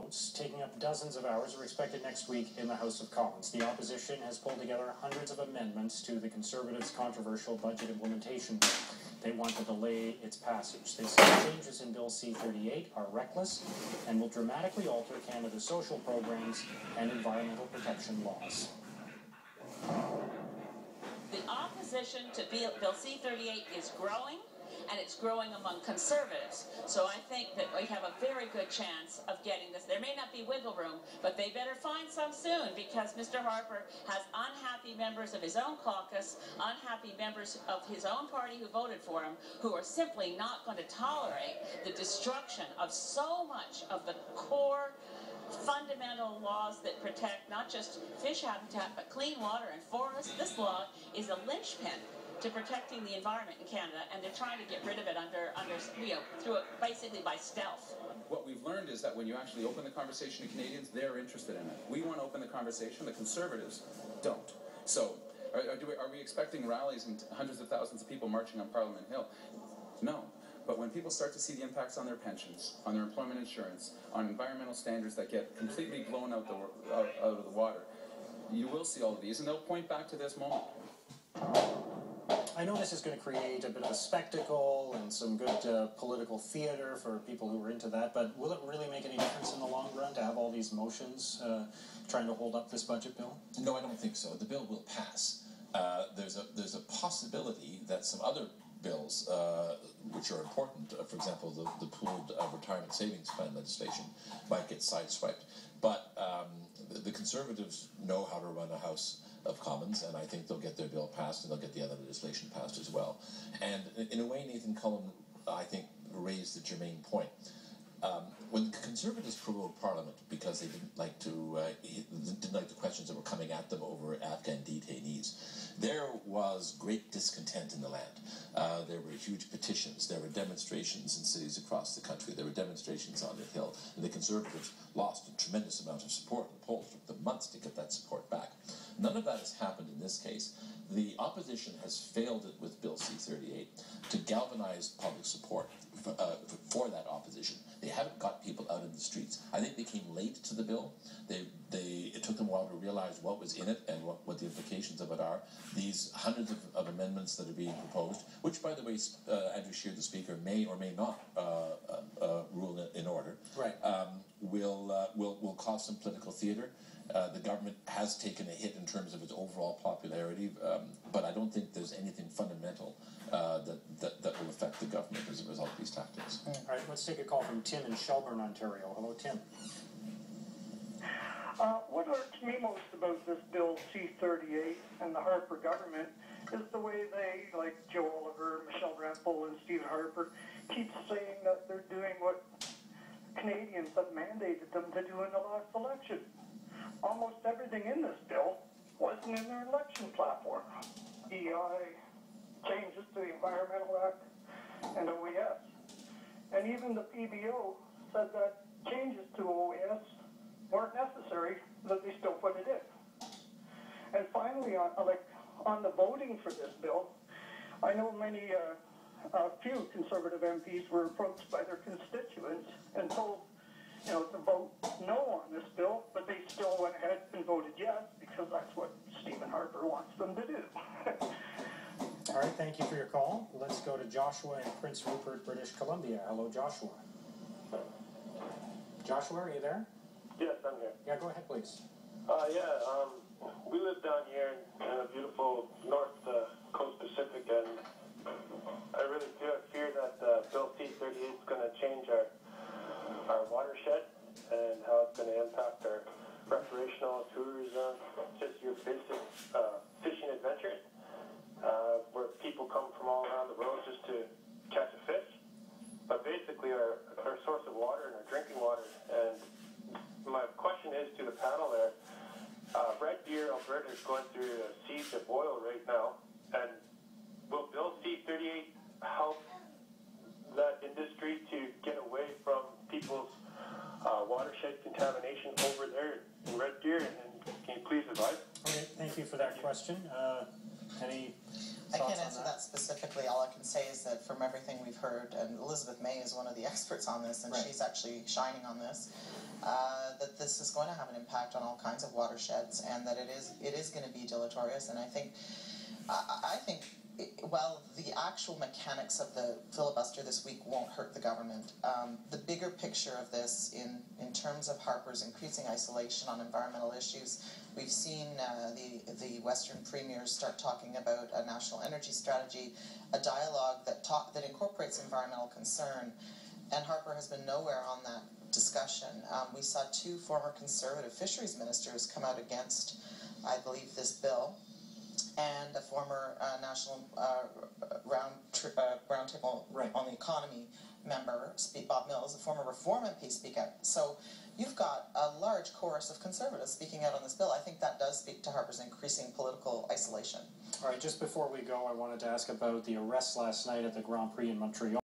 votes, taking up dozens of hours, are expected next week in the House of Commons. The opposition has pulled together hundreds of amendments to the Conservatives' controversial budget implementation bill. They want to delay its passage. They say changes in Bill C-38 are reckless and will dramatically alter Canada's social programs and environmental protection laws. The opposition to Bill C-38 is growing, and it's growing among Conservatives. So I think that we have a very good chance of getting this. There may not be wiggle room, but they better find some soon, because Mr. Harper has unhappy members of his own caucus, unhappy members of his own party who voted for him, who are simply not going to tolerate the destruction of so much of the core fundamental laws that protect not just fish habitat but clean water and forests. This law is a linchpin to protecting the environment in Canada, and they're trying to get rid of it through it basically by stealth. What we've learned is that when you actually open the conversation to Canadians, they're interested in it. We want to open the conversation, the Conservatives don't. So, are we expecting rallies and hundreds of thousands of people marching on Parliament Hill? No. But when people start to see the impacts on their pensions, on their employment insurance, on environmental standards that get completely blown out of the water, you will see all of these, and they'll point back to this moment. I know this is going to create a bit of a spectacle and some good political theater for people who are into that, but will it really make any difference in the long run to have all these motions trying to hold up this budget bill? No, I don't think so. The bill will pass. There's a possibility that some other bills, which are important, for example, the pooled retirement savings plan legislation, might get sideswiped. But the Conservatives know how to run a House of Commons, and I think they'll get their bill passed, and they'll get the other legislation passed as well. And in a way, Nathan Cullen, I think, raised the germane point. When the Conservatives prorogued Parliament because they didn't like the questions that were coming at them over Afghan detainees, there was great discontent in the land. There were huge petitions. There were demonstrations in cities across the country. There were demonstrations on the Hill. And the Conservatives lost a tremendous amount of support. The polls took them months to get that support back. None of that has happened in this case. The opposition has failed it with Bill C-38 to galvanize public support for that opposition. They haven't got people out in the streets. I think they came late to the bill. It took them a while to realize what was in it and what the implications of it are. These hundreds of amendments that are being proposed, which, by the way, Andrew Scheer, the Speaker, may or may not rule in order, right. Will cause some political theater. The government has taken a hit in terms of its overall popularity, but I don't think there's anything fundamental that will affect the government as a result of these tactics. All right, let's take a call from Tim in Shelburne, Ontario. Hello, Tim. What irks me most about this Bill C-38 and the Harper government is the way they, like Joe Oliver, Michelle Rempel, and Stephen Harper, keep saying that they're doing what Canadians have mandated them to do in the last election. Almost everything in this bill wasn't in their election platform. EI, changes to the Environmental Act, and OES. And even the PBO said that changes to OES weren't necessary, but they still put it in. And finally, on the voting for this bill, I know a few Conservative MPs were approached by their constituents and told to vote no on this bill, but they still went ahead and voted yes, because that's what Stephen Harper wants them to do. All right, thank you for your call. Let's go to Joshua in Prince Rupert, British Columbia. Hello, Joshua. Joshua, are you there? Yes, I'm here. Yeah, go ahead, please. We live down here in a beautiful North Coast Pacific, and I really fear that Bill C-38 is going to change our watershed and how it's going to impact our recreational tourism, just your basic fishing adventures, where people come from all around the world just to catch a fish. But basically our source of water and our drinking water. And my question is to the panel there, Red Deer, Alberta is going through a siege of oil right now, and will Bill C-38 help that industry to get away from people's watershed contamination over there in Red Deer? And can you please advise? Okay, thank you for that question. Any I can't answer that specifically. All I can say is that from everything we've heard, and Elizabeth May is one of the experts on this, and right. she's actually shining on this, that this is going to have an impact on all kinds of watersheds, and that it is going to be deleterious. And I think while the actual mechanics of the filibuster this week won't hurt the government, the bigger picture of this in terms of Harper's increasing isolation on environmental issues, we've seen the Western premiers start talking about a national energy strategy, a dialogue that incorporates environmental concern, and Harper has been nowhere on that discussion. We saw 2 former Conservative fisheries ministers come out against, I believe, this bill, and a former National Roundtable on the Economy member, Bob Mills, a former Reform MP, speak out. So you've got a large chorus of Conservatives speaking out on this bill. I think that does speak to Harper's increasing political isolation. All right, just before we go, I wanted to ask about the arrest last night at the Grand Prix in Montreal.